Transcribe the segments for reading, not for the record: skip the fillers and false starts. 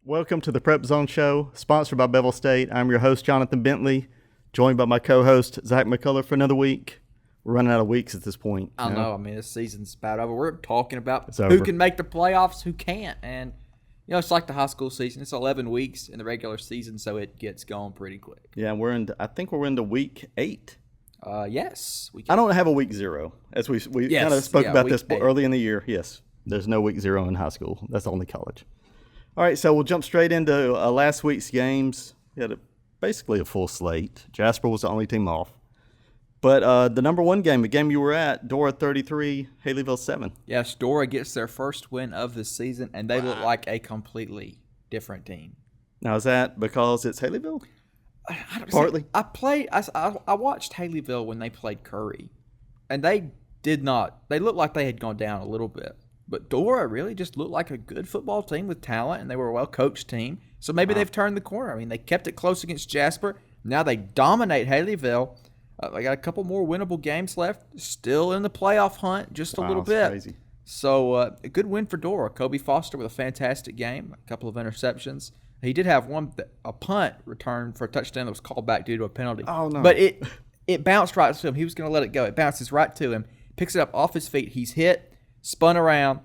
Welcome to the PrepZone Show, sponsored by Bevill State. I'm your host, Johnathan Bentley, joined by my co-host, Zak McCullough, for another week. We're running out of weeks at this point. I know. I mean, this season's about over. We're talking about It's who over. can make the playoffs, who can't. And, it's like the high school season. It's 11 weeks in the regular season, so it gets going pretty quick. Yeah, I think we're into week 8. Yes. I don't have a week 0, as we Yes, kind of spoke about week this 8. early in the year. Yes, there's no week 0 in high school. That's only college. All right, so we'll jump straight into last week's games. We had basically a full slate. Jasper was the only team off. But the number one game, the game you were at, Dora 33, Haleyville 7. Yes, Dora gets their first win of the season, and they look like a completely different team. Now, is that because it's Haleyville? I don't Partly. I watched Haleyville when they played Curry, and they looked like they had gone down a little bit. But Dora really just looked like a good football team with talent, and they were a well-coached team. So maybe they've turned the corner. I mean, they kept it close against Jasper. Now they dominate Haleyville. They got a couple more winnable games left. Still in the playoff hunt, just a little bit. Crazy. So a good win for Dora. Kobe Foster with a fantastic game, a couple of interceptions. He did have a punt return for a touchdown that was called back due to a penalty. Oh, no. But it bounced right to him. He was going to let it go. It bounces right to him. Picks it up off his feet. He's hit, spun around,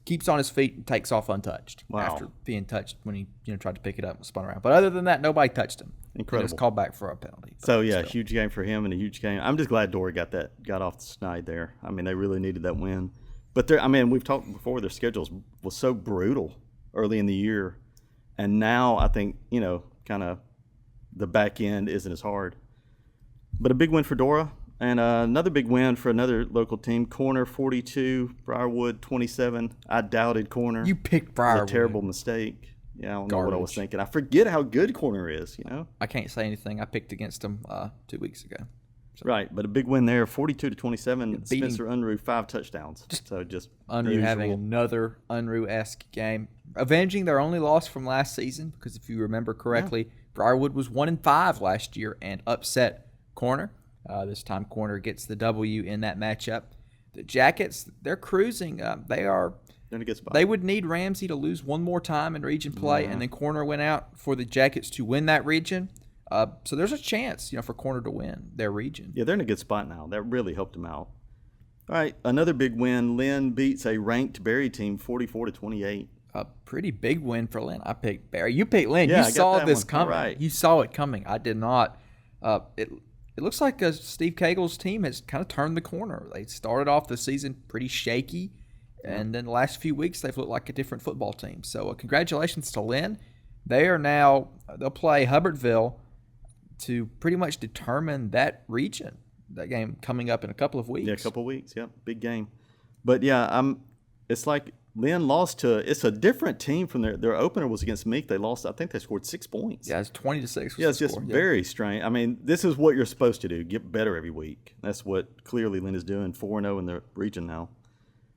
keeps on his feet, and takes off untouched. Wow. After being touched when he tried to pick it up and spun around. But other than that, nobody touched him. Incredible. It was called back for a penalty. So, yeah, huge game for him and a huge game. I'm just glad Dora got off the schneid there. I mean, they really needed that win. But, we've talked before, their schedules was so brutal early in the year. And now I think, kind of the back end isn't as hard. But a big win for Dora. And another big win for another local team, Corner 42, Briarwood 27. I doubted Corner. You picked It was Briarwood. a terrible mistake. Yeah, I don't know what I was Garbage. thinking. I forget how good Corner is, I can't say anything. I picked against them 2 weeks ago. Right, but a big win there, 42-27. beating- Spencer Unruh, 5 touchdowns. Just Unruh having usual. another Unruh-esque game, avenging their only loss from last season. Because if you remember correctly, Briarwood was 1-5 last year and upset Corner. This time, Corner gets the W in that matchup. The Jackets, they're cruising. They're in a good spot. They would need Ramsey to lose one more time in region play, and then Corner went out for the Jackets to win that region. So there's a chance, for Corner to win their region. Yeah, they're in a good spot now. That really helped them out. All right, another big win. Lynn beats a ranked Berry team 44-28. A pretty big win for Lynn. I picked Barry. You picked Lynn. Yeah, I You got saw that this one. coming. Right. You saw it coming. I did not. It looks like Steve Cagle's team has kind of turned the corner. They started off the season pretty shaky, and then the last few weeks they've looked like a different football team. So congratulations to Lynn. They'll play Hubbardville to pretty much determine that region. That game coming up in a couple of weeks. Yeah, a couple of weeks. Yep, big game. But yeah, it's like Lynn lost to. It's a different team from their opener was against Meek. They lost. I think they scored 6 points. Yeah, it's 20-6. Yeah, it's just very strange. I mean, this is what you're supposed to do: get better every week. That's what clearly Lynn is doing. 4-0 in the region now.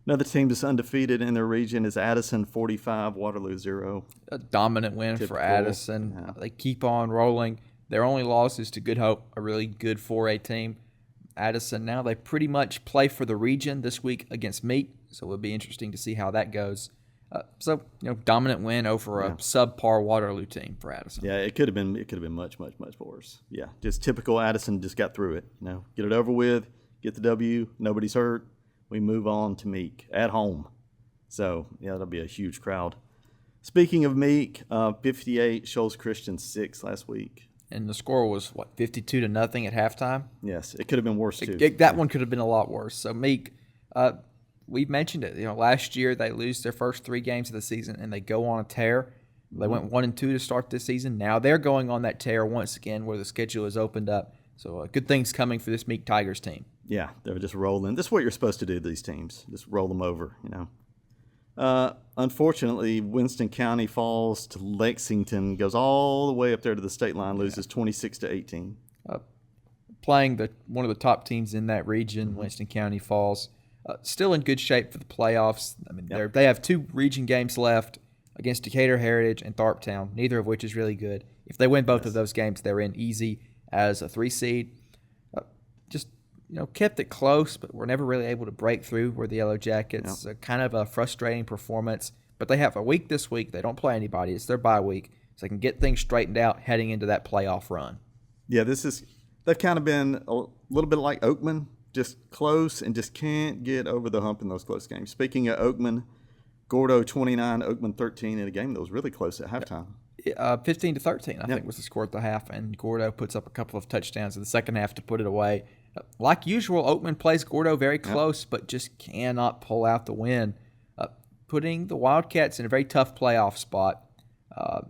Another team that's undefeated in their region is Addison 45, Waterloo 0. A dominant win Typical. for Addison. Yeah. They keep on rolling. Their only loss is to Good Hope, a really good 4A team. Addison now, they pretty much play for the region this week against Meek, so it'll be interesting to see how that goes. Dominant win over a subpar Waterloo team for Addison. Yeah, it could have been much, much, much worse. Yeah, just typical Addison. Just got through it. Get it over with, get the W. Nobody's hurt. We move on to Meek at home. So yeah, that'll be a huge crowd. Speaking of Meek, 58 Shoals Christian 6 last week. And the score was, 52-0 at halftime? Yes, it could have been worse too. That one could have been a lot worse. So Meek, we've mentioned it. Last year they lose their first 3 games of the season and they go on a tear. They went 1-2 to start this season. Now they're going on that tear once again where the schedule is opened up. So good things coming for this Meek Tigers team. Yeah, they're just rolling. This is what you're supposed to do to these teams. Just roll them over, Unfortunately, Winston County falls to Lexington, goes all the way up there to the state line, loses 26-18. Playing one of the top teams in that region, Winston County falls. Still in good shape for the playoffs. I mean, they have 2 region games left against Decatur Heritage and Tharptown, neither of which is really good. If they win both of those games, they're in easy as a 3 seed. Kept it close, but were never really able to break through. Were the Yellow Jackets kind of a frustrating performance? But they have a week this week. They don't play anybody. It's their bye week, so they can get things straightened out heading into that playoff run. Yeah, they've kind of been a little bit like Oakman, just close and just can't get over the hump in those close games. Speaking of Oakman, Gordo 29, Oakman 13 in a game that was really close at halftime. 15-13, I think, was the score at the half, and Gordo puts up a couple of touchdowns in the second half to put it away. Like usual, Oakman plays Gordo very close, but just cannot pull out the win, putting the Wildcats in a very tough playoff spot.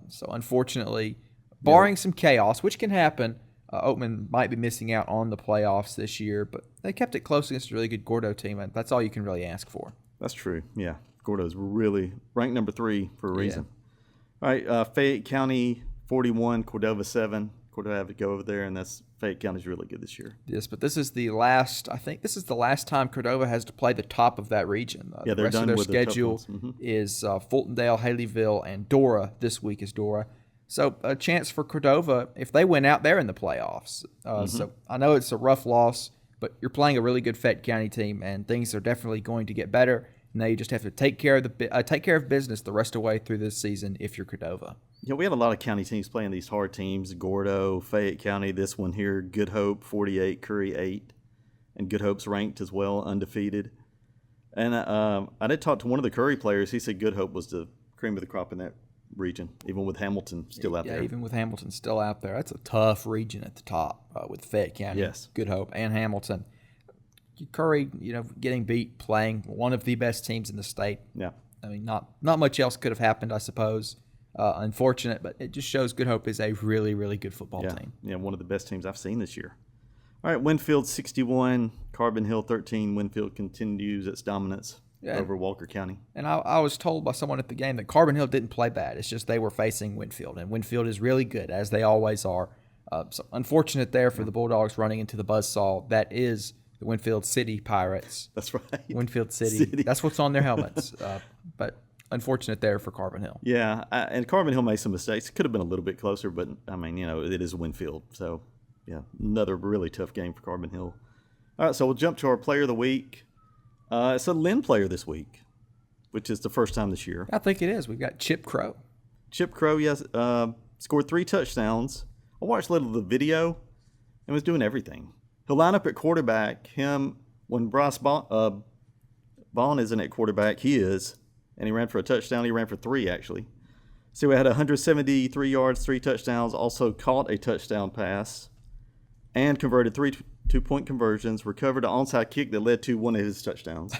So unfortunately, barring some chaos, which can happen, Oakman might be missing out on the playoffs this year, but they kept it close against a really good Gordo team, and that's all you can really ask for. That's true, yeah. Gordo's really ranked number 3 for a reason. All right, Fayette County 41, Cordova 7. Cordova have to go over there, and Fayette County's really good this year. Yes, but this is the last time Cordova has to play the top of that region. They're the rest done of their with schedule the tough ones. is Fultondale, Haleyville, and Dora. This week is Dora. So a chance for Cordova if they win out there in the playoffs. So I know it's a rough loss, but you're playing a really good Fayette County team, and things are definitely going to get better. Now you just have to take care of business the rest of the way through this season if you're Cordova. Yeah, we had a lot of county teams playing these hard teams. Gordo, Fayette County, this one here, Good Hope 48, Curry 8. And Good Hope's ranked as well, undefeated. And I did talk to one of the Curry players. He said Good Hope was the cream of the crop in that region, even with Hamilton still out there. Yeah, even with Hamilton still out there. That's a tough region at the top with Fayette County, Good Hope, and Hamilton. Curry, getting beat playing one of the best teams in the state. Yeah. I mean, not much else could have happened, I suppose. Unfortunate, but it just shows Good Hope is a really, really good football team. Yeah, one of the best teams I've seen this year. All right, Winfield 61, Carbon Hill 13. Winfield continues its dominance over Walker County. And I was told by someone at the game that Carbon Hill didn't play bad. It's just they were facing Winfield, and Winfield is really good, as they always are. So unfortunate there for the Bulldogs running into the buzzsaw. That is the Winfield City Pirates. That's right. Winfield City. That's what's on their helmets. But unfortunate there for Carbon Hill. Yeah, and Carbon Hill made some mistakes. It could have been a little bit closer, but, I mean, it is Winfield. So, yeah, another really tough game for Carbon Hill. All right, so we'll jump to our player of the week. It's a Lynn player this week, which is the first time this year. I think it is. We've got Chip Crowe. Chip Crowe, yes, scored 3 touchdowns. I watched a little of the video and was doing everything. He'll line up at quarterback. When Bryce Vaughn isn't at quarterback, he is. And he ran for a touchdown. He ran for 3, actually. So we had 173 yards, 3 touchdowns, also caught a touchdown pass, and converted 3 two-point conversions, recovered an onside kick that led to one of his touchdowns,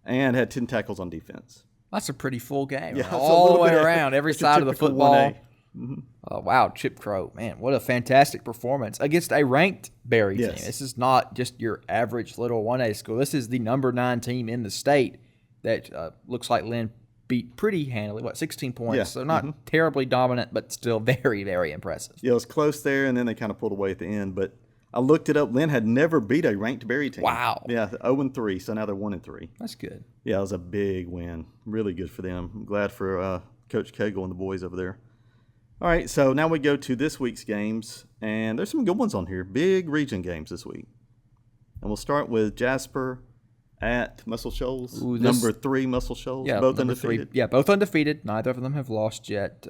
and had 10 tackles on defense. That's a pretty full game. Yeah, all the way around, every side of the football. Mm-hmm. Wow, Chip Crowe, man, what a fantastic performance against a ranked Berry team. This is not just your average little 1A school. This is the number 9 team in the state that looks like Lynn beat pretty handily. 16 points? Yeah. So not terribly dominant, but still very, very impressive. Yeah, it was close there, and then they kind of pulled away at the end. But I looked it up. Lynn had never beat a ranked Berry team. Wow. Yeah, 0-3, so now they're 1-3. That's good. Yeah, it was a big win. Really good for them. I'm glad for Coach Cagle and the boys over there. All right, so now we go to this week's games, and there's some good ones on here. Big region games this week. And we'll start with Jasper at Muscle Shoals. Number 3 Muscle Shoals, both undefeated. 3. Yeah, both undefeated. Neither of them have lost yet.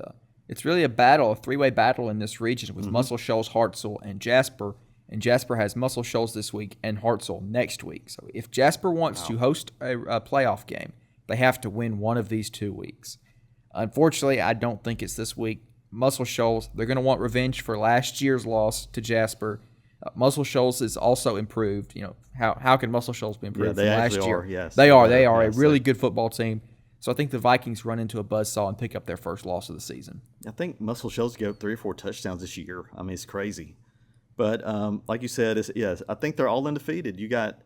It's really a 3-way battle in this region with Muscle Shoals, Hartselle, and Jasper. And Jasper has Muscle Shoals this week and Hartselle next week. So if Jasper wants to host a playoff game, they have to win one of these 2 weeks. Unfortunately, I don't think it's this week. Muscle Shoals, they're going to want revenge for last year's loss to Jasper. Muscle Shoals is also improved. How can Muscle Shoals be improved from last year? Yes. They are a really good football team. So I think the Vikings run into a buzzsaw and pick up their first loss of the season. I think Muscle Shoals gave up 3 or 4 touchdowns this year. I mean, it's crazy. But like you said, I think they're all undefeated. You got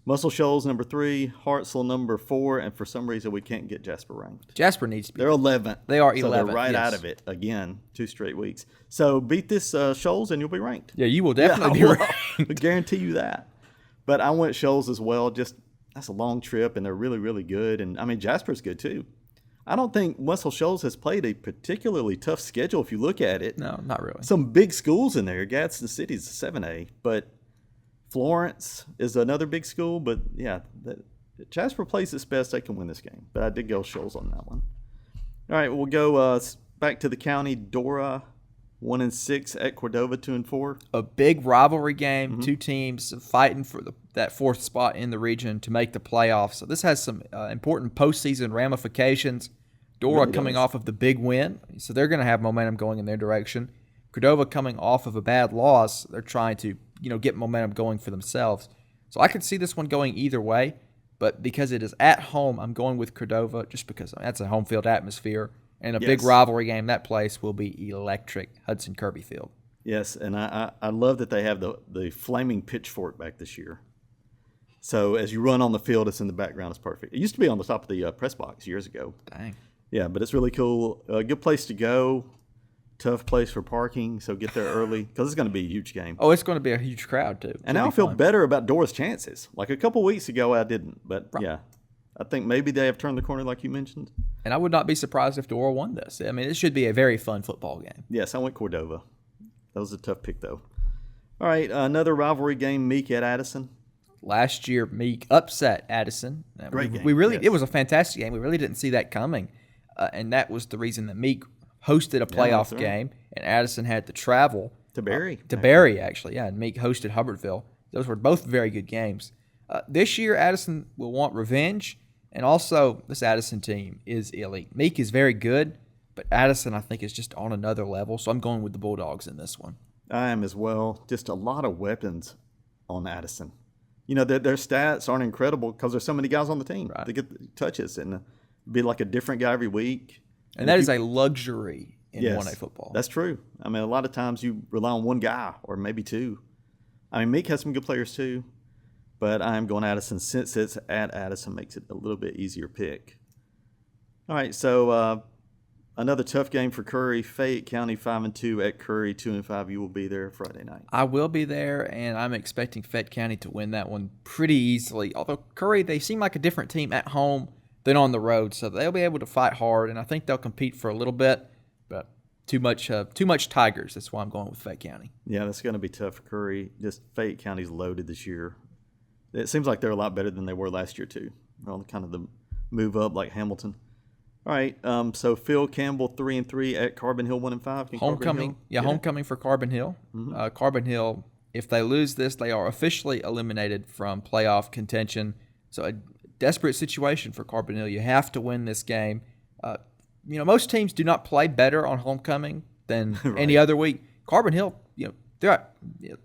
Muscle Shoals number 3, Hartselle number 4, and for some reason we can't get Jasper ranked. Jasper needs to be. They're 11th. They are 11th. So they're right out of it again, 2 straight weeks. So beat this Shoals and you'll be ranked. Yeah, you will definitely be ranked. I guarantee you that. But I went Shoals as well. Just that's a long trip, and they're really, really good. And I mean, Jasper's good too. I don't think Muscle Shoals has played a particularly tough schedule if you look at it. No, not really. Some big schools in there. Gadsden City's 7A, but Florence is another big school. But, yeah, Jasper plays its best. They can win this game. But I did go Shoals on that one. All right, we'll go back to the county. Dora, 1-6 at Cordova, 2-4. A big rivalry game. Two teams fighting for that fourth spot in the region to make the playoffs. So this has some important postseason ramifications. Dora Really coming does. off of the big win, so they're going to have momentum going in their direction. Cordova coming off of a bad loss, they're trying to get momentum going for themselves. So I could see this one going either way, but because it is at home, I'm going with Cordova just because that's a home field atmosphere. And a big Yes. rivalry game, that place will be electric, Hudson Kirby Field. Yes, and I love that they have the flaming pitchfork back this year. So as you run on the field, it's in the background. It's perfect. It used to be on the top of the press box years ago. Dang. Yeah, but it's really cool. A good place to go. Tough place for parking, so get there early because it's going to be a huge game. Oh, it's going to be a huge crowd, too. And now I feel better about Dora's chances. Like a couple weeks ago, I didn't. But, yeah, I think maybe they have turned the corner like you mentioned. And I would not be surprised if Dora won this. I mean, it should be a very fun football game. Yes, I went Cordova. That was a tough pick, though. All right, another rivalry game, Meek at Addison. Last year, Meek upset Addison. Great game, We really, yes. It was a fantastic game. We really didn't see that coming. And that was the reason that Meek hosted a playoff that's right. game, and Addison had to travel. To Barry. To Barry, actually, yeah. And Meek hosted Hubbardville. Those were both very good games. This year, Addison will want revenge, and also this Addison team is elite. Meek is very good, but Addison, I think, is just on another level, so I'm going with the Bulldogs in this one. I am as well. Just a lot of weapons on Addison. Their stats aren't incredible because there's so many guys on the team. Right. They get touches and be like a different guy every week. And that is a luxury in 1A football. That's true. I mean, a lot of times you rely on one guy or maybe two. I mean, Meek has some good players too, but I'm going Addison since it's at Addison makes it a little bit easier pick. All right, so another tough game for Curry. Fayette County 5-2 at Curry 2-5. You will be there Friday night. I will be there, and I'm expecting Fayette County to win that one pretty easily. Although Curry, they seem like a different team at home than on the road, so they'll be able to fight hard, and I think they'll compete for a little bit, but too much Tigers. That's why I'm going with Fayette County. Yeah, that's going to be tough for Curry. Just Fayette County's loaded this year. It seems like they're a lot better than they were last year too. They're on kind of the move up like Hamilton. All right, so Phil Campbell 3-3 at Carbon Hill 1-5. Can Homecoming, Carbon Hill homecoming for Carbon Hill. Carbon Hill, if they lose this, they are officially eliminated from playoff contention. So a desperate situation for Carbon Hill. You have to win this game. Most teams do not play better on homecoming than any other week. Carbon Hill, throughout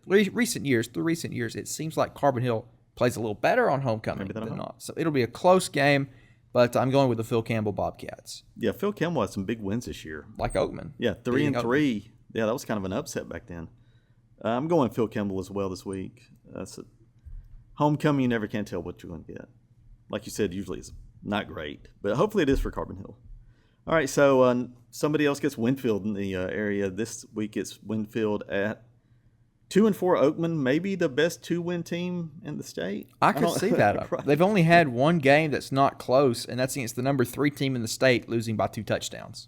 recent years, it seems like Carbon Hill plays a little better on homecoming than not. So it'll be a close game, but I'm going with the Phil Campbell Bobcats. Yeah, Phil Campbell had some big wins this year. Like Oakman. Yeah, 3-3. Yeah, that was kind of an upset back then. I'm going Phil Campbell as well this week. Homecoming, you never can tell what you're going to get. Like you said, usually it's not great, but hopefully it is for Carbon Hill. All right, so somebody else gets Winfield in the area. This week it's Winfield at 2-4 Oakman, maybe the best 2-win team in the state. I could see that. Right. They've only had one game that's not close, and that's against the number 3 team in the state, losing by 2 touchdowns.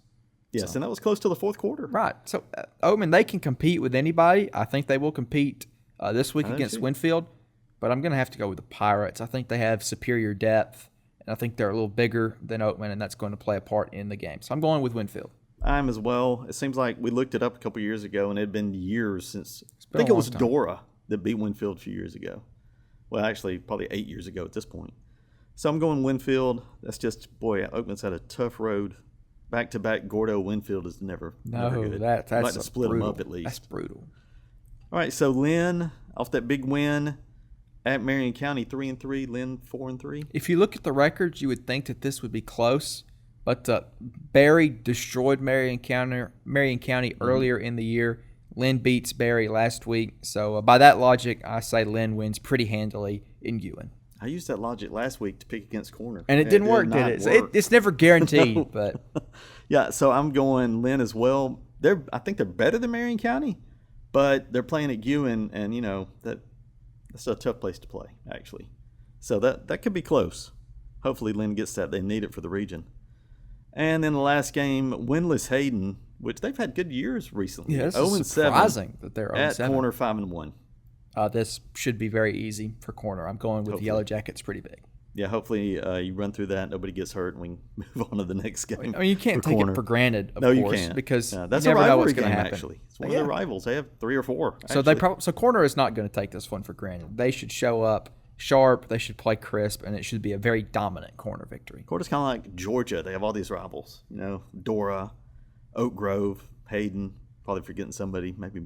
Yes, and that was close to the fourth quarter. Right. So, Oakman, they can compete with anybody. I think they will compete this week against Winfield, but I'm going to have to go with the Pirates. I think they have superior depth, and I think they're a little bigger than Oakman, and that's going to play a part in the game. So I'm going with Winfield. I'm as well. It seems like we looked it up a couple years ago, and it had been years since. I think it was Dora that beat Winfield a few years ago. Well, actually, probably 8 years ago at this point. So I'm going Winfield. That's just, boy, Oakman's had a tough road. Back-to-back Gordo Winfield is never good. That's I'd like to split brutal. them up at least. That's brutal. All right, so Lynn, off that big win at Marion County, 3-3. Lynn, 4-3. If you look at the records, you would think that this would be close. But Barry destroyed Marion County earlier in the year. Lynn beats Barry last week. So by that logic, I say Lynn wins pretty handily in Ewan. I used that logic last week to pick against Corner. And it didn't work, did it? It's never guaranteed. No. But yeah, so I'm going Lynn as well. I think they're better than Marion County, but they're playing at Ewan, and, that's a tough place to play, actually. So that could be close. Hopefully Lynn gets that. They need it for the region. And then the last game, winless Hayden, which they've had good years recently. yeah, it's surprising that they're 0-7. At Corner 5-1. This should be very easy for Corner. I'm going with the Yellow Jackets pretty big. Yeah, hopefully you run through that, nobody gets hurt, and we can move on to the next game. I mean, you can't take it for granted, of No, course, you can't. because That's you a never know what's rivalry going to game, happen. actually. It's one of their rivals. They have 3 or 4. So Corner is not going to take this one for granted. They should show up sharp. They should play crisp, and it should be a very dominant Corner victory. Corner's kind of like Georgia. They have all these rivals. Dora, Oak Grove, Hayden. Probably forgetting somebody, maybe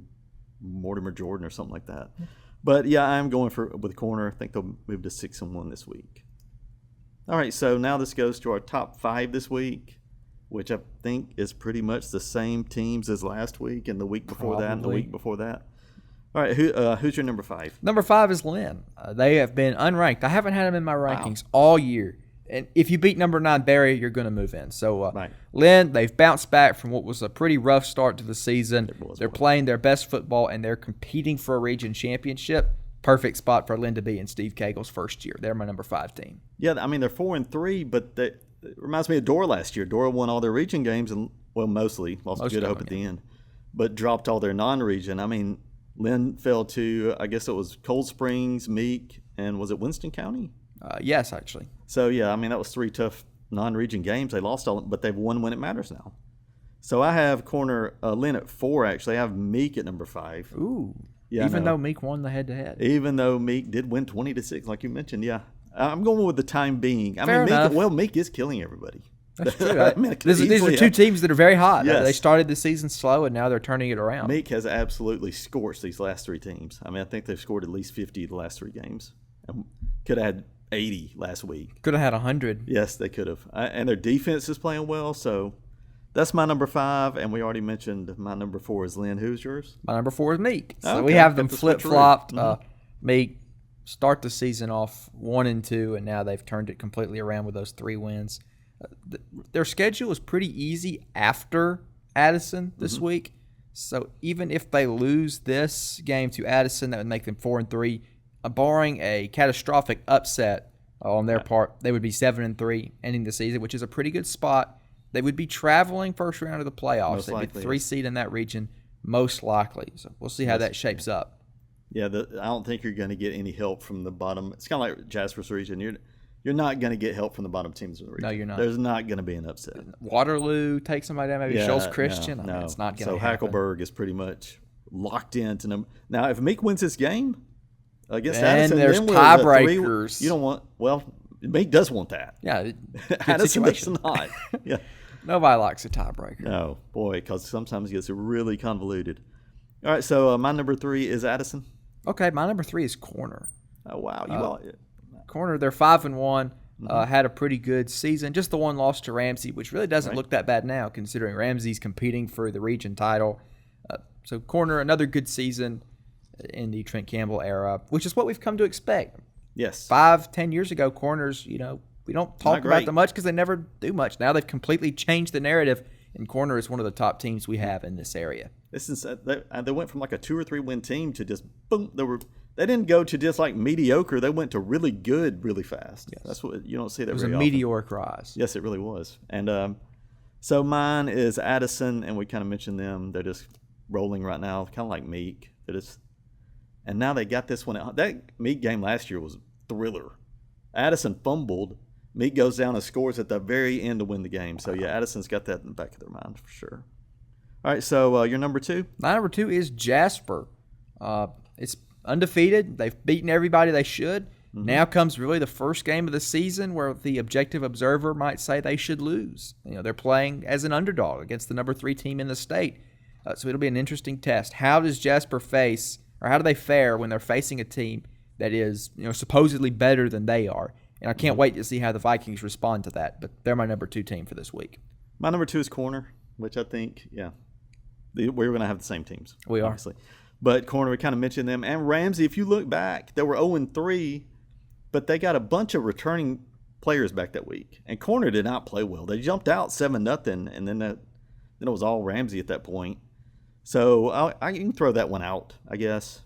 Mortimer Jordan or something like that. But yeah, I'm going with Corner. I think they'll move to 6-1 this week. All right, so now this goes to our top 5 this week, which I think is pretty much the same teams as last week and the week before that and the week before that. All right, who's your number 5? Number 5 is Lynn. They have been unranked. I haven't had them in my rankings all year. And if you beat number 9 Barry, you're going to move in. So Lynn, they've bounced back from what was a pretty rough start to the season. They're playing their best football, and they're competing for a region championship. Perfect spot for Lynn to be in Steve Cagle's first year. They're my number 5 team. Yeah, I mean, they're 4-3, but it reminds me of Dora last year. Dora won all their region games, and mostly. Lost Good Hope at the end. But dropped all their non-region. I mean, Lynn fell to, I guess it was Cold Springs, Meek, and was it Winston County? Yes, actually. So, yeah, I mean, that was 3 tough non-region games. They lost all, but they've won when it matters now. So I have Lynn at 4, actually. I have Meek at number 5. Ooh. Yeah, even though Meek won the head-to-head. Even though Meek did win 20-6, like you mentioned, yeah. I'm going with the time being. Fair enough. Meek is killing everybody. That's true. These are 2 teams that are very hot. Yes. They started the season slow, and now they're turning it around. Meek has absolutely scorched these last 3 teams. I mean, I think they've scored at least 50 the last 3 games. Could have had 80 last week. Could have had 100. Yes, they could have. And their defense is playing well, so that's my number 5, and we already mentioned my number 4 is Lynn. Who's yours? My number 4 is Meek. So okay. we have them flip-flopped. Mm-hmm. Meek start the season off 1-2, and now they've turned it completely around with those 3 wins. Their schedule is pretty easy after Addison this week. So even if they lose this game to Addison, that would make them 4-3. Barring a catastrophic upset on their part, they would be 7-3 ending the season, which is a pretty good spot. They would be traveling first round of the playoffs. They'd be the 3 seed in that region, most likely. So we'll see how that shapes up. Yeah, I don't think you're going to get any help from the bottom. It's kind of like Jasper's region. You're not going to get help from the bottom teams in the region. No, you're not. There's not going to be an upset. Waterloo takes somebody down, maybe Shoals Christian. No, it's not going to happen. So Hackleburg is pretty much locked into them. Now, if Meek wins this game against Addison, there's tiebreakers. You don't want Meek does want that. Yeah, Addison does not. Yeah. Nobody likes a tiebreaker. No, boy, because sometimes it gets really convoluted. All right, so my number 3 is Addison. Okay, my number 3 is Corner. Oh, wow. Corner, they're 5-1, had a pretty good season. Just the one loss to Ramsey, which really doesn't look that bad now, considering Ramsey's competing for the region title. So Corner, another good season in the Trent Campbell era, which is what we've come to expect. Yes. 5-10 years ago, Corners, we don't talk about them much because they never do much. Now they've completely changed the narrative, and Corner is one of the top teams we have in this area. They went from like a 2 or 3 win team to just boom. They didn't go to just like mediocre. They went to really good really fast. Yes. That's what you don't see that. It was a meteoric rise. Yes, it really was. And so mine is Addison, and we kind of mentioned them. They're just rolling right now, kind of like Meek. And now they got this one. That Meek game last year was a thriller. Addison fumbled. Meek goes down and scores at the very end to win the game. So, yeah, Addison's got that in the back of their mind for sure. All right, so your number 2? My number 2 is Jasper. It's undefeated. They've beaten everybody they should. Mm-hmm. Now comes really the first game of the season where the objective observer might say they should lose. They're playing as an underdog against the number 3 team in the state. So it'll be an interesting test. How does Jasper how do they fare when they're facing a team that is supposedly better than they are? And I can't wait to see how the Vikings respond to that. But they're my number 2 team for this week. My number 2 is Corner, which I think, we're going to have the same teams. We are. Obviously. But Corner, we kind of mentioned them. And Ramsey, if you look back, they were 0-3, but they got a bunch of returning players back that week. And Corner did not play well. They jumped out 7-0, and then it was all Ramsey at that point. So I can throw that one out, I guess.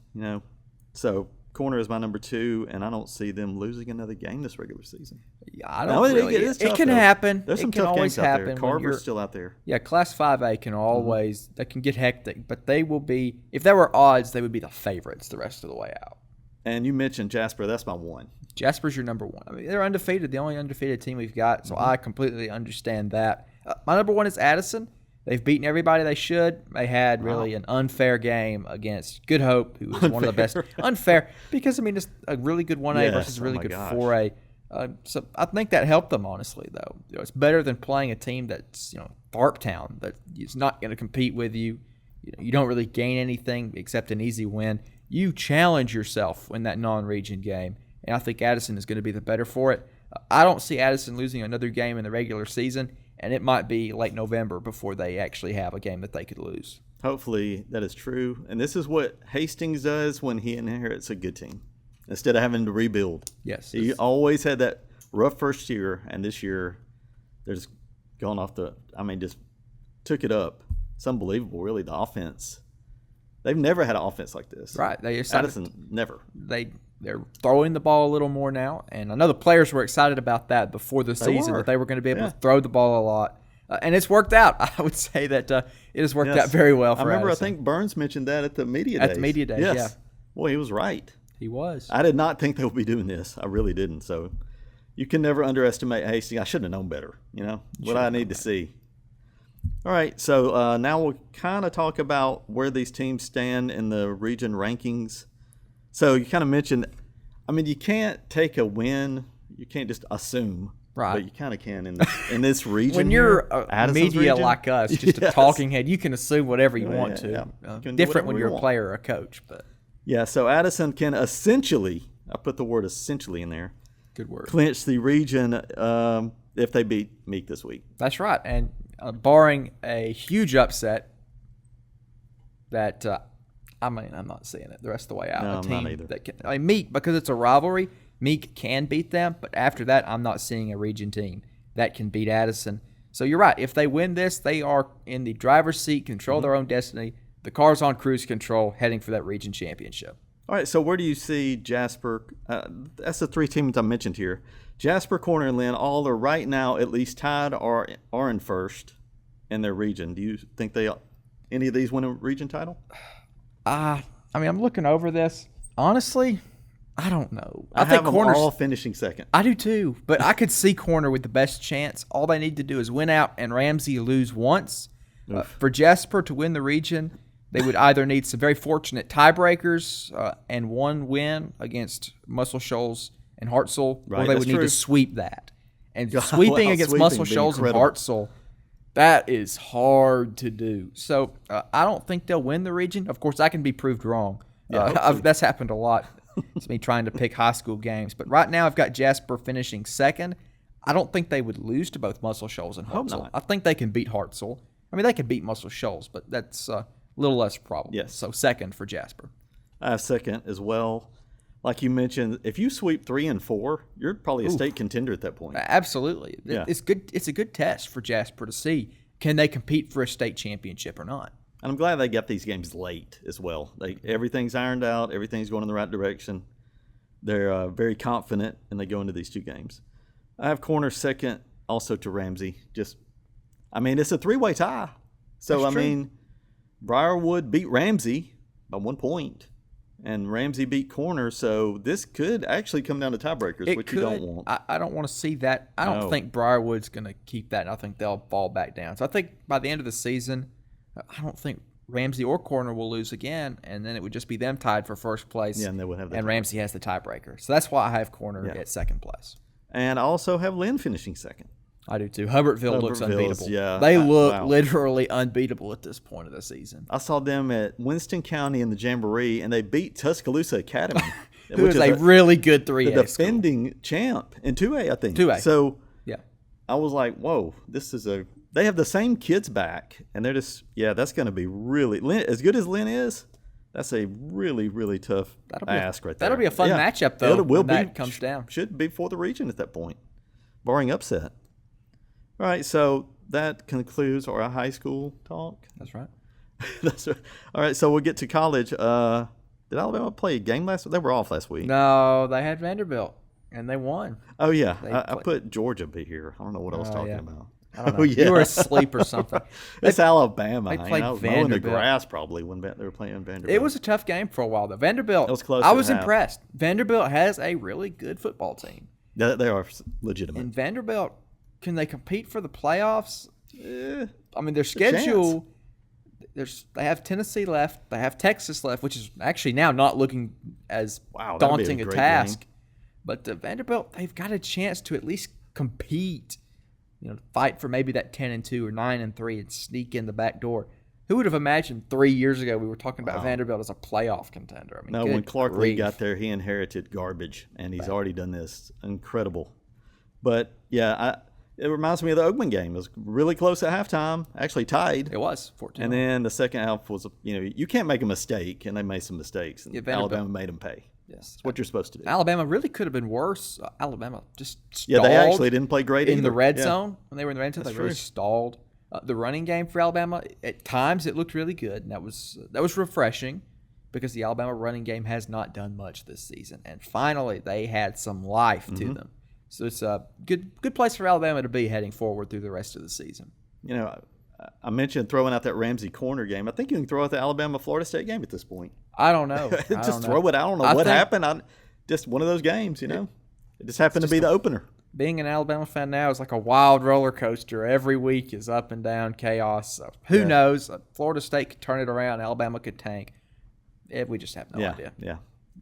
So Corner is my number 2, and I don't see them losing another game this regular season. Yeah, I don't really. It can happen. There's some it can tough always games out happen. there. Carver's still out there. Yeah, Class 5A can always they can get hectic, but they will be. If there were odds, they would be the favorites the rest of the way out. And you mentioned Jasper. That's my one. Jasper's your number one. I mean, they're undefeated, the only undefeated team we've got, so I completely understand that. My number one is Addison. They've beaten everybody they should. They had really an unfair game against Good Hope, who was one of the best. Unfair because, I mean, it's a really good 1A versus a really good 4A. So I think that helped them, honestly, though. It's better than playing a team that's, Tharptown, that is not going to compete with you. You don't really gain anything except an easy win. You challenge yourself in that non-region game, and I think Addison is going to be the better for it. I don't see Addison losing another game in the regular season, and it might be late November before they actually have a game that they could lose. Hopefully that is true. And this is what Hastings does when he inherits a good team instead of having to rebuild. Yes. He always had that rough first year, and this year they're just going off just took it up. It's unbelievable, really, the offense. They've never had an offense like this. Right. Addison, never. They're throwing the ball a little more now, and I know the players were excited about that before the season, that they were going to be able to throw the ball a lot. And it's worked out. I would say that it has worked out very well for Addison. I think Burns mentioned that at the media days. At the media days, yes. yeah. Boy, he was right. He was. I did not think they would be doing this. I really didn't. So you can never underestimate Hastings. I should have known better, what I need to see. All right, so now we'll kind of talk about where these teams stand in the region rankings. So you kind of mentioned, you can't take a win. You can't just assume. Right. But you kind of can in this region. When you're Addison's media region, like us, just a talking head, you can assume whatever you want to. Yeah. Different when you're a player or a coach. But yeah, so Addison can essentially, I put the word essentially in there. Good word. Clinch the region if they beat Meek this week. That's right. And barring a huge upset that, I'm not seeing it the rest of the way out. No, a team I'm not either. Meek, because it's a rivalry, Meek can beat them. But after that, I'm not seeing a region team that can beat Addison. So you're right. If they win this, they are in the driver's seat, control their own destiny. The car's on cruise control, heading for that region championship. All right, so where do you see Jasper? That's the three teams I mentioned here. Jasper, Corner, and Lynn all are right now at least tied or are in first in their region. Do you think any of these win a region title? I'm looking over this. Honestly, I don't know. I think them all finishing second. I do too, but I could see Corner with the best chance. All they need to do is win out and Ramsey lose once. For Jasper to win the region, they would either need some very fortunate tiebreakers and one win against Muscle Shoals and Hartselle, or they would need to sweep that. And sweeping against Muscle Shoals and Hartselle, that is hard to do. So I don't think they'll win the region. Of course, I can be proved wrong. That's happened a lot. It's me trying to pick high school games. But right now I've got Jasper finishing second. I don't think they would lose to both Muscle Shoals and Hartselle. I think they can beat Hartselle. They can beat Muscle Shoals, but that's a little less probable. Yes. So second for Jasper. I have second as well. Like you mentioned, if you sweep 3 and 4, you're probably a state contender at that point. Absolutely. Yeah. It's good. It's a good test for Jasper to see, can they compete for a state championship or not. And I'm glad they got these games late as well. Everything's ironed out. Everything's going in the right direction. They're very confident, and they go into these two games. I have Corner second also to Ramsey. It's a 3-way tie. So, Briarwood beat Ramsey by 1 point. And Ramsey beat Corner, so this could actually come down to tiebreakers, which you don't want. I don't want to see that. I don't think Briarwood's going to keep that, and I think they'll fall back down. So I think by the end of the season, I don't think Ramsey or Corner will lose again, and then it would just be them tied for first place. Yeah, and they would have that. And Ramsey has the tiebreaker. So that's why I have Corner at second place. And I also have Lynn finishing second. I do too. Hubbartville looks unbeatable. Yeah, they look literally unbeatable at this point of the season. I saw them at Winston County in the Jamboree, and they beat Tuscaloosa Academy, who is a really good 3A the defending champ in 2A, I think. 2A. So yeah, I was like, whoa, they have the same kids back, and they're just, that's going to be really, Lynn, as good as Lynn is, that's a really, really tough ask right there. That'll be a fun matchup, though, when that comes down. Should be for the region at that point, barring upset. All right, so that concludes our high school talk. That's right. That's right. All right, so we'll get to college. Did Alabama play a game last week? They were off last week. No, they had Vanderbilt, and they won. Oh, yeah. I put Georgia be here. I don't know what I was talking about. I don't know. Oh, yeah. You were asleep or something. It's Alabama. they played I was mowing the Vanderbilt. grass probably when they were playing Vanderbilt. It was a tough game for a while, though. Vanderbilt, It was close I at was half. impressed. Vanderbilt has a really good football team. They are legitimate. And Vanderbilt, can they compete for the playoffs? Eh, I mean, their schedule, they have Tennessee left. They have Texas left, which is actually now not looking as Wow, that'd be a daunting a great task. game. But Vanderbilt, they've got a chance to at least compete, fight for maybe that 10-2 or 9-3 and sneak in the back door. Who would have imagined 3 years ago we were talking about Vanderbilt as a playoff contender? I mean, No, when Clark Lee grief. got there, he inherited garbage, and he's already done this. Incredible. But, yeah, it reminds me of the Oakman game. It was really close at halftime, actually tied. It was 14. And then the second half was, you can't make a mistake, and they made some mistakes. And Alabama made them pay. Yes. That's what you're supposed to do. Alabama really could have been worse. Alabama just stalled. Yeah, they actually didn't play great in either. the red Yeah. zone. When they were in the red zone, That's they really true. stalled. The running game for Alabama, at times it looked really good, and that was refreshing because the Alabama running game has not done much this season. And finally, they had some life to them. So it's a good place for Alabama to be heading forward through the rest of the season. I mentioned throwing out that Ramsey corner game. I think you can throw out the Alabama-Florida State game at this point. I don't know. Just throw it. I don't know what happened. Just one of those games, It just happened to be the opener. Being an Alabama fan now is like a wild roller coaster. Every week is up and down chaos. So who knows? Florida State could turn it around. Alabama could tank. We just have no idea. Yeah,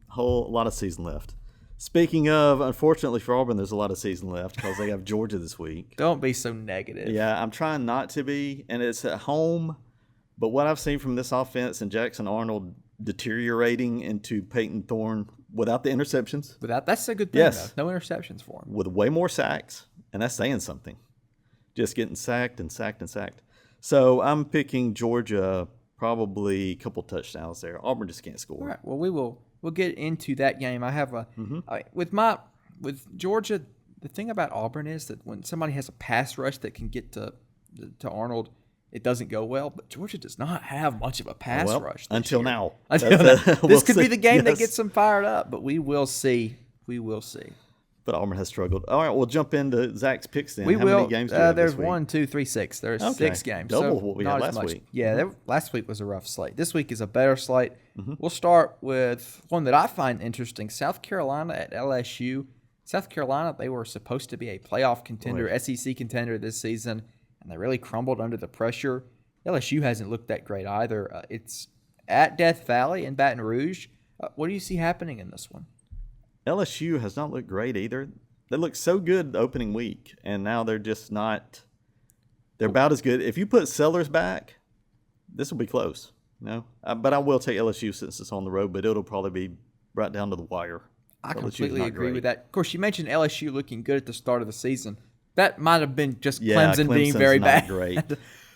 whole lot of season left. Speaking of, unfortunately for Auburn, there's a lot of season left because they have Georgia this week. Don't be so negative. Yeah, I'm trying not to be, and it's at home. But what I've seen from this offense and Jackson Arnold deteriorating into Peyton Thorne without the interceptions, That's a good thing, Yes. though. No interceptions for him. with way more sacks, and that's saying something. Just getting sacked and sacked and sacked. So I'm picking Georgia, probably a couple touchdowns there. Auburn just can't score. All right. Well, we'll get into that game. I have with Georgia. The thing about Auburn is that when somebody has a pass rush that can get to Arnold, it doesn't go well. But Georgia does not have much of a pass rush this until year. now. This We'll could be see. the game that Yes. gets them fired up. But we will see. We will see. But Auburn has struggled. All right, we'll jump into Zach's picks then. We How will. many games do you have There's this week? 1, 2, 3, 6. There's Okay. 6 games. Double so what we not had as last much. week. Yeah, last week was a rough slate. This week is a better slate. We'll start with one that I find interesting: South Carolina at LSU. South Carolina, they were supposed to be a playoff contender, SEC contender this season, and they really crumbled under the pressure. LSU hasn't looked that great either. It's at Death Valley in Baton Rouge. What do you see happening in this one? LSU has not looked great either. They looked so good the opening week, and now they're just not. They're about as good. If you put Sellers back, this will be close. But I will take LSU since it's on the road, but it'll probably be right down to the wire. I LSU's completely not agree great. with that. Of course, you mentioned LSU looking good at the start of the season. That might have been just Yeah, Clemson being Clemson's very not bad. great.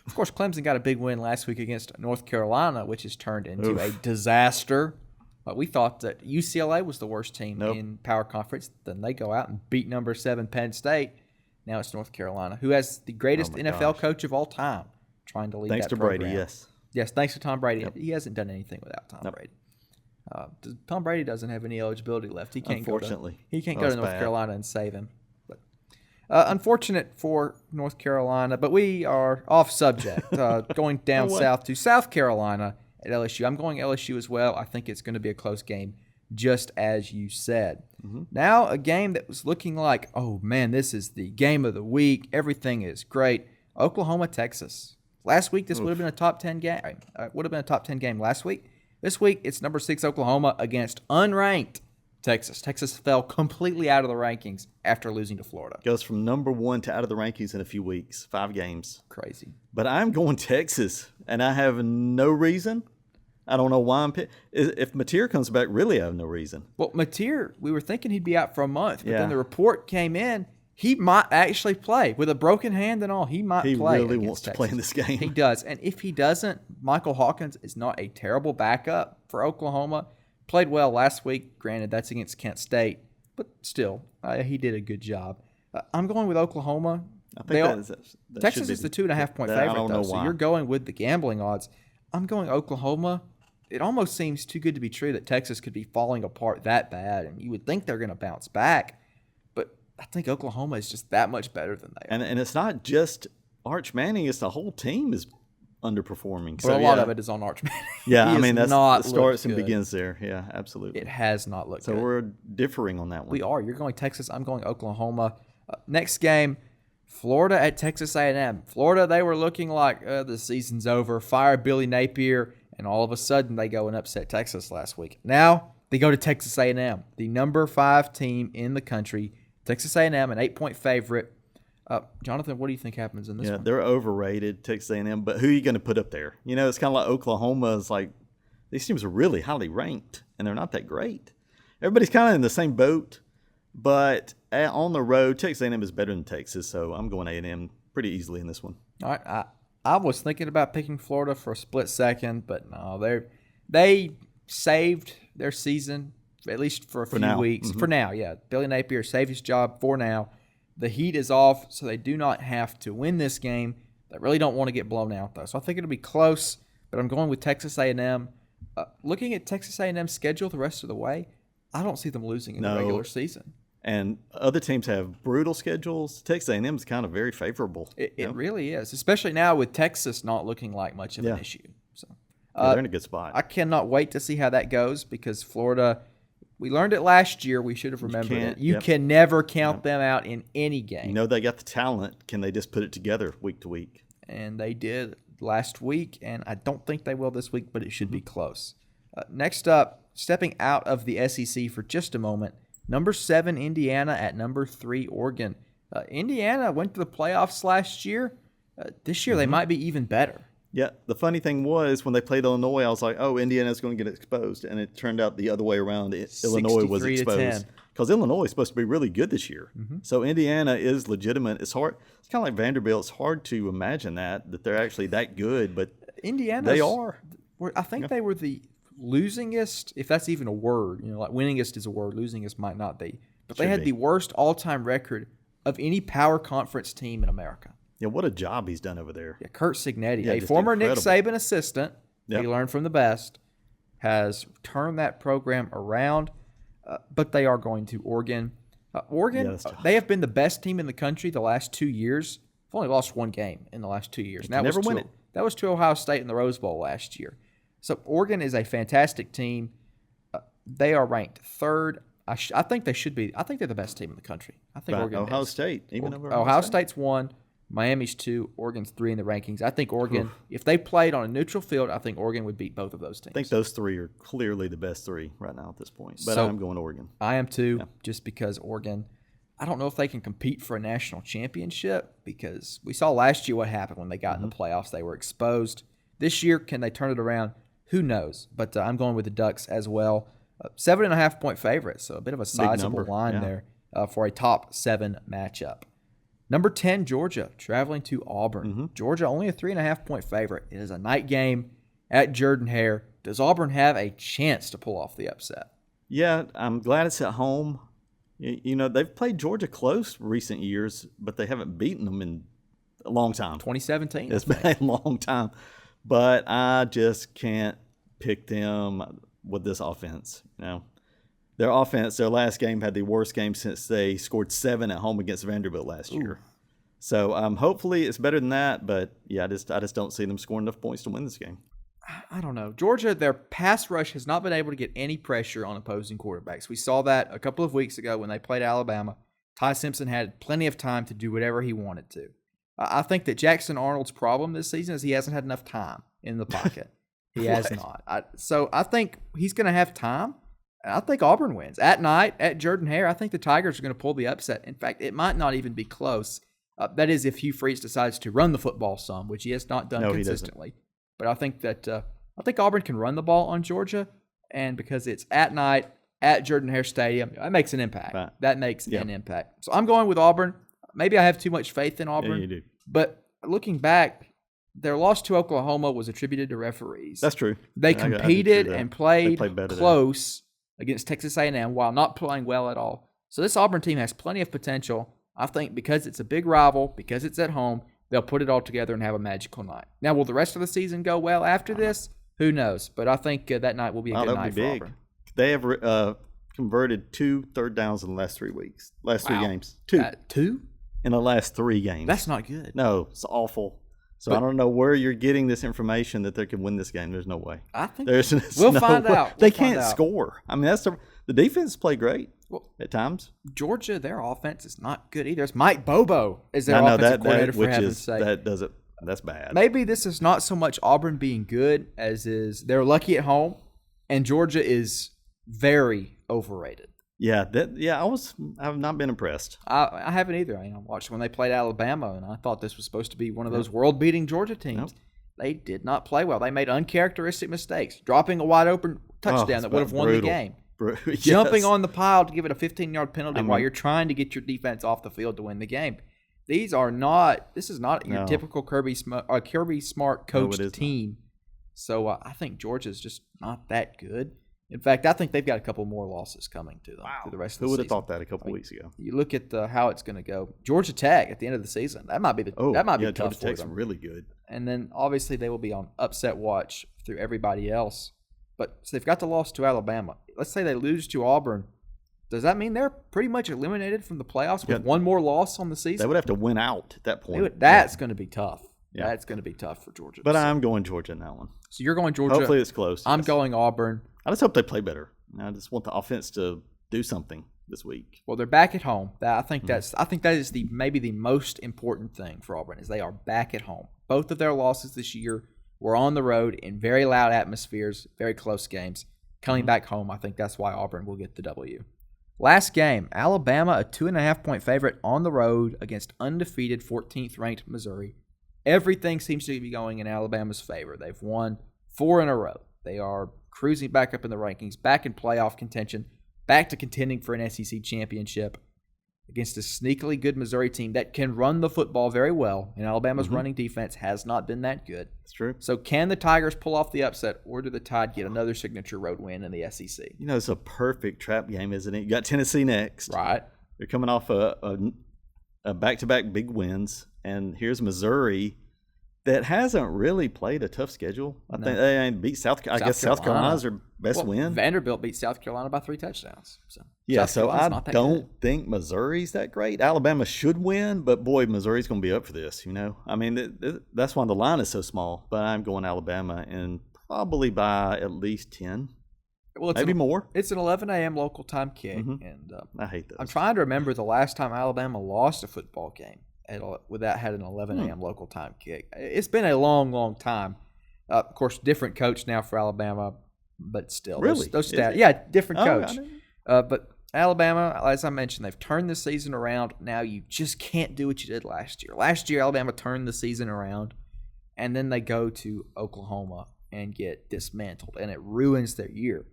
Of course, Clemson got a big win last week against North Carolina, which has turned into a disaster. But we thought that UCLA was the worst team in Power Conference. Then they go out and beat number 7 Penn State. Now it's North Carolina, who has the greatest NFL coach of all time, trying to lead Thanks that to program. Brady, yes. Yes, thanks to Tom Brady. He hasn't done anything without Tom Brady. Tom Brady doesn't have any eligibility left. He can't Unfortunately. He can't go That's to North bad. Carolina and save him. But unfortunate for North Carolina, but we are off subject. Going down south to South Carolina at LSU. I'm going LSU as well. I think it's going to be a close game, just as you said. Now a game that was looking like, oh man, this is the game of the week. Everything is great. Oklahoma, Texas. Last week, this would have been a top 10 game. Would have been a top 10 game last week. This week, it's number 6 Oklahoma against unranked Texas. Texas fell completely out of the rankings after losing to Florida. Goes from number 1 to out of the rankings in a few weeks, 5 games. Crazy. But I'm going Texas, and I have no reason. I don't know why I'm if Mateer comes back, really I have no reason. Well, Mateer, we were thinking he'd be out for a month, but Yeah. then the report came in. He might actually play with a broken hand and all. He might play. He really against wants to Texas. play in this game. He does. And if he doesn't, Michael Hawkins is not a terrible backup for Oklahoma. Played well last week. Granted, that's against Kent State, but still, he did a good job. I'm going with Oklahoma. I think that Texas should be is the 2.5-point I favorite, don't though. know So why. you're going with the gambling odds. I'm going Oklahoma. It almost seems too good to be true that Texas could be falling apart that bad, and you would think they're going to bounce back. But I think Oklahoma is just that much better than they are. And it's not just Arch Manning is the whole team is underperforming. But a lot of it is on Arch Manning. Yeah, He I mean, has that's not the starts looked and good. begins there. Yeah, absolutely. It has not looked So good. we're differing on that one. We are. You're going Texas. I'm going Oklahoma. Next game, Florida at Texas A&M. Florida, they were looking like the season's over. Fire Billy Napier, and all of a sudden they go and upset Texas last week. Now they go to Texas A&M, the number 5 team in the country. Texas A&M, an 8-point favorite. Johnathan, what do you think happens in this one? They're overrated, Texas A&M. But who are you going to put up there? You know, it's kind of like Oklahoma. It's like these teams are really highly ranked, and they're not that great. Everybody's kind of in the same boat. But on the road, Texas A&M is better than Texas, so I'm going A&M pretty easily in this one. All right, I was thinking about picking Florida for a split second, but no, they saved their season at least for a few weeks. Mm-hmm. For now, yeah. Billy Napier saved his job for now. The heat is off, so they do not have to win this game. They really don't want to get blown out, though. So I think it'll be close, but I'm going with Texas A&M. Looking at Texas A&M's schedule the rest of the way, I don't see them losing in the regular season. And other teams have brutal schedules. Texas A&M is kind of very favorable. It really is, especially now with Texas not looking like much of an issue. So they're in a good spot. I cannot wait to see how that goes because Florida, we learned it last year. We should have remembered it. You can never count them out in any game. You know they got the talent. Can they just put it together week to week? And they did last week, and I don't think they will this week, but it should be close. Next up, stepping out of the SEC for just a moment, number 7, Indiana at number 3, Oregon. Indiana went to the playoffs last year. This year they might be even better. Yeah, the funny thing was when they played Illinois, I was like, oh, Indiana's going to get exposed. And it turned out the other way around. Illinois was exposed. Because Illinois is supposed to be really good this year. Mm-hmm. So Indiana is legitimate. It's hard. It's kind of like Vanderbilt. It's hard to imagine that they're actually that good. But Indiana, they are. I think they were the losingest, if that's even a word. You know, like winningest is a word. Losingest might not be. But they had the worst all-time record of any power conference team in America. Yeah, what a job he's done over there. Yeah, Kurt Cignetti, a former incredible Nick Saban assistant, he learned from the best, has turned that program around, but they are going to Oregon. Oregon, they have been the best team in the country the last 2 years. They've only lost one game in the last 2 years. They never win it. That was to Ohio State in the Rose Bowl last year. So Oregon is a fantastic team. They are ranked 3rd. I think they should be. I think they're the best team in the country. I think Oregon Ohio is. State, even over Ohio State's 1. Miami's 2, Oregon's 3 in the rankings. I think Oregon, if they played on a neutral field, I think Oregon would beat both of those teams. I think those 3 are clearly the best 3 right now at this point. But I'm going Oregon. I am too, just because Oregon, I don't know if they can compete for a national championship because we saw last year what happened when they got in the playoffs. They were exposed. This year, can they turn it around? Who knows? But I'm going with the Ducks as well. 7.5-point favorite, so a bit of a sizable line there for a top 7 matchup. Number 10, Georgia, traveling to Auburn. Mm-hmm. Georgia, only a 3.5-point favorite. It is a night game at Jordan-Hare. Does Auburn have a chance to pull off the upset? Yeah, I'm glad it's at home. You know, they've played Georgia close recent years, but they haven't beaten them in a long time. 2017. It's been a long time. But I just can't pick them with this offense. You know, their offense, their last game had the worst game since they scored 7 at home against Vanderbilt last year. So hopefully it's better than that. But yeah, I just don't see them scoring enough points to win this game. I don't know. Georgia, their pass rush has not been able to get any pressure on opposing quarterbacks. We saw that a couple of weeks ago when they played Alabama. Ty Simpson had plenty of time to do whatever he wanted to. I think that Jackson Arnold's problem this season is he hasn't had enough time in the pocket. He has not. So I think he's going to have time. And I think Auburn wins. At night, at Jordan-Hare, I think the Tigers are going to pull the upset. In fact, it might not even be close. That is if Hugh Freeze decides to run the football some, which he has not done consistently. But I think that Auburn can run the ball on Georgia, and because it's at night at Jordan-Hare Stadium, that makes an impact. Right. That makes an impact. So I'm going with Auburn. Maybe I have too much faith in Auburn. Yeah, you do. But looking back, their loss to Oklahoma was attributed to referees. That's true. They competed and played close against Texas A&M while not playing well at all. So this Auburn team has plenty of potential. I think because it's a big rival, because it's at home, they'll put it all together and have a magical night. Now, will the rest of the season go well after this? Who knows? But I think that night will be a good night for Auburn. They have converted 2 third downs in the last 3 weeks. Last 3 games. 2. 2? in the last 3 games. That's not good. No, it's awful. So But- I don't know where you're getting this information that they can win this game. There's no way. I think We'll find out. They We'll find can't out. score. I mean, that's the defense play great at times. Georgia, their offense is not good either. It's Mike Bobo is their I know offensive that coordinator, for which heaven's is sake. that's bad. Maybe this is not so much Auburn being good as is they're lucky at home, and Georgia is very overrated. Yeah, I've not been impressed. I haven't either. I watched when they played Alabama, and I thought this was supposed to be one of those world-beating Georgia teams. Nope. They did not play well. They made uncharacteristic mistakes, dropping a wide-open touchdown that would have won the game. Yes. Jumping on the pile to give it a 15-yard penalty while you're trying to get your defense off the field to win the game. This is not your typical Kirby Smart coached team. So I think Georgia's just not that good. In fact, I think they've got a couple more losses coming to them through the rest of the season. Who would have thought that a couple weeks ago? You look at how it's going to go. Georgia Tech at the end of the season. That might be tough Georgia for Tech's them. really good. And then obviously they will be on upset watch through everybody else. But so they've got the loss to Alabama. Let's say they lose to Auburn. Does that mean they're pretty much eliminated from the playoffs with one more loss on the season? They would have to win out at that point. That's going to be tough. Yeah. That's going to be tough for Georgia. But I'm going Georgia in that one. So you're going Georgia. Hopefully it's close. I'm yes. going Auburn. I just hope they play better. I just want the offense to do something this week. Well, they're back at home. I think that is maybe the most important thing for Auburn is they are back at home. Both of their losses this year were on the road in very loud atmospheres, very close games. Coming back home, I think that's why Auburn will get the W. Last game, Alabama, a 2.5-point favorite on the road against undefeated 14th ranked Missouri. Everything seems to be going in Alabama's favor. They've won 4 in a row. They are cruising back up in the rankings, back in playoff contention, back to contending for an SEC championship against a sneakily good Missouri team that can run the football very well, and Alabama's running defense has not been that good. It's true. So can the Tigers pull off the upset, or do the Tide get another signature road win in the SEC? You know, it's a perfect trap game, isn't it? You got Tennessee next. Right. They're coming off a back-to-back big wins, and here's Missouri that hasn't really played a tough schedule. I think they ain't beat South Carolina. I guess South Carolina's their best win. Vanderbilt beat South Carolina by 3 touchdowns. So I don't think Missouri's that great. Alabama should win, but boy, Missouri's going to be up for this. You know, I mean, that's why the line is so small. But I'm going Alabama, and probably by at least 10. Well, maybe more. It's an 11 a.m. local time kick, and I hate those. I'm trying to remember the last time Alabama lost a football game without had an 11 a.m. local time kick. It's been a long, long time. Of course, different coach now for Alabama, but still, really, those stats, different coach. But Alabama, as I mentioned, they've turned the season around. Now you just can't do what you did last year. Last year, Alabama turned the season around, and then they go to Oklahoma and get dismantled, and it ruins their year.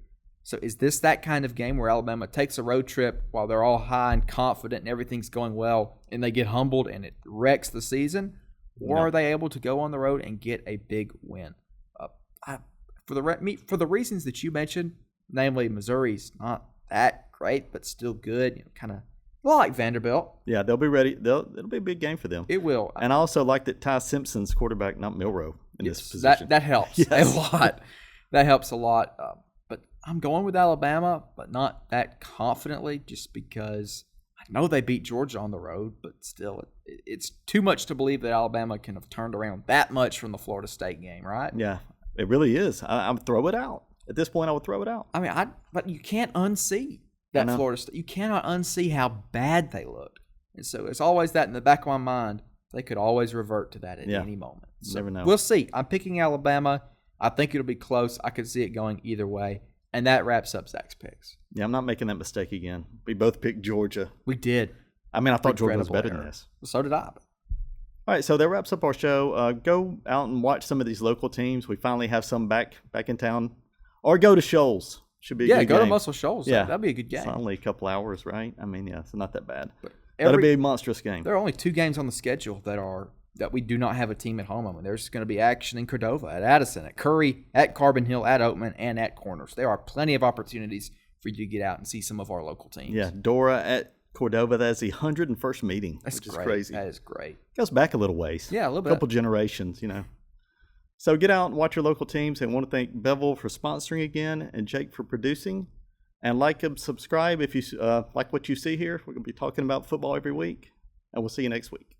So is this that kind of game where Alabama takes a road trip while they're all high and confident and everything's going well, and they get humbled and it wrecks the season? Or are they able to go on the road and get a big win? For the reasons that you mentioned, namely Missouri's not that great but still good, kind of like Vanderbilt. Yeah, they'll be ready. It'll be a big game for them. It will. And I also like that Ty Simpson's quarterback, not Milroe, in this position. That helps a lot. That helps a lot. But I'm going with Alabama, but not that confidently, just because I know they beat Georgia on the road, but still, it's too much to believe that Alabama can have turned around that much from the Florida State game, right? Yeah, it really is. I would throw it out. At this point, I would throw it out. I mean, but you can't unsee that Florida State. You cannot unsee how bad they looked. And so it's always that in the back of my mind. They could always revert to that at any moment. So never know. We'll see. I'm picking Alabama. I think it'll be close. I could see it going either way. And that wraps up Zach's picks. Yeah, I'm not making that mistake again. We both picked Georgia. We did. I mean, I thought Georgia was better than this. So did I. All right, so that wraps up our show. Go out and watch some of these local teams. We finally have some back in town. Or go to Shoals. Should be a good game. Yeah, go to Muscle Shoals. Yeah. That'd be a good game. It's only a couple hours, right? I mean, it's not that bad. That'll be a monstrous game. There are only 2 games on the schedule that we do not have a team at home. I mean, there's going to be action in Cordova, at Addison, at Curry, at Carbon Hill, at Oatman, and at Corners. There are plenty of opportunities for you to get out and see some of our local teams. Yeah, Dora at Cordova. That's the 101st meeting, which is crazy. That is great. Goes back a little ways. Yeah, a little bit. A couple generations, So get out and watch your local teams. And want to thank Bevill for sponsoring again and Jake for producing. And like and subscribe if you like what you see here. We're going to be talking about football every week. and we'll see you next week.